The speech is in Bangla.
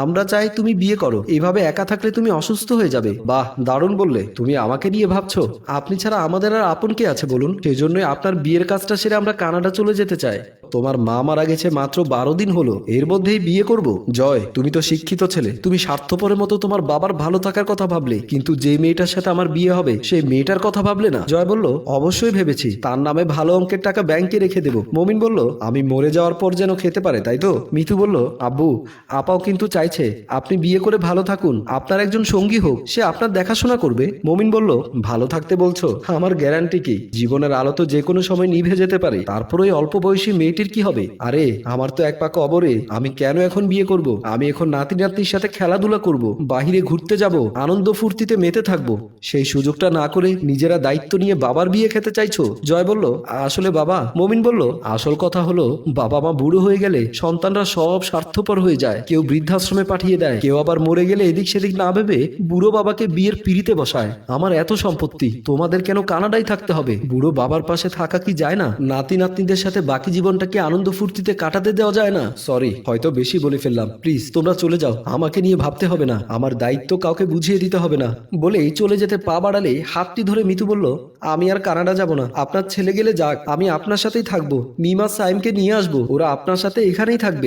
আমরা চাই তুমি বিয়ে করো, এভাবে একা থাকলে তুমি অসুস্থ হয়ে যাবে। বাহ, দারুণ বললে। তুমি আমাকে নিয়ে ভাবছো? আপনি ছাড়া আমাদের আর আপন কে আছে বলুন? সেজন্যই আপনার বিয়ের কাজটা সেরে আমরা কানাডা চলে যেতে চাই। তোমার মা মারা গেছে মাত্র 12 দিন হলো, এর মধ্যেই বিয়ে করব? জয়, তুমি তো শিক্ষিত ছেলে, তুমি স্বার্থপরের মতো তোমার বাবার ভালো থাকার কথা ভাবলে, কিন্তু যে মেয়েটার সাথে আমার বিয়ে হবে সেই মেয়েটার কথা ভাবলে না। জয় বলল, অবশ্যই ভেবেছি, তার নামে ভালো অঙ্কের টাকা ব্যাংকে রেখে দেব। মমিন বলল, আমি মরে যাওয়ার পর যেন খেতে পারে, তাই তো? মিতু বলল, আব্বু, আপাও কিন্তু চাইছে আপনি বিয়ে করে ভালো থাকুন, আপনার একজন সঙ্গী হোক, সে আপনার দেখাশোনা করবে। মমিন বলল, ভালো থাকতে বলছো? আমার গ্যারান্টি কি? জীবনের আলো তো যে কোনো সময় নিভে যেতে পারে, তারপর ওই অল্প বয়সী মেয়েটির কি হবে? আরে আমার তো এক পা কবরে, আমি কেন এখন বিয়ে করব? আমি এখন নাতি নাতনির সাথে খেলাধুলা করব, বাহিরে ঘুরতে যাব, আনন্দ ফুর্তিতে মেতে থাকবো। সেই সুযোগটা না করে নিজেরা দায়িত্ব নিয়ে বাবার বিয়ে খেতে চাইছো? জয় বলল, আসলে বাবা। মমিন বলল, আসল কথা হলো, বাবা মা বুড়ো হয়ে গেলে সন্তানরা সব স্বার্থপর হয়ে যায়। কেউ বৃদ্ধাশ্রমে পাঠিয়ে দেয়, কেউ আবার মরে গেলে এদিক সেদিক না ভেবে বুড়ো বাবাকে বিয়ের পিড়িতে বসায়। আমার এত সম্পত্তি, তোমাদের কেন কানাডায় থাকতে হবে? বুড়ো বাবার পাশে থাকা কি যায় না? নাতি নাতনিদের সাথে বাকি জীবনটাকে আনন্দ ফুর্তিতে কাটাতে দেওয়া যায় না? সরি, হয়তো বেশি বলে ফেললাম, প্লিজ তোমরা চলে যাও, আমাকে নিয়ে ভাবতে হবে না, আমার দায়িত্ব কাউকে বুঝিয়ে দিতে হবে না। বলেই চলে যেতে পা বাড়ালে হাতটি ধরে মিতু বলল, আমি আর কানাডা যাব না, আপনার ছেলে গেলে যাক, আমি আপনার সাথেই থাকবো। মিমা সাইমকে নিয়ে আসবো, ওরা আপনার সাথে এখানেই থাকবে।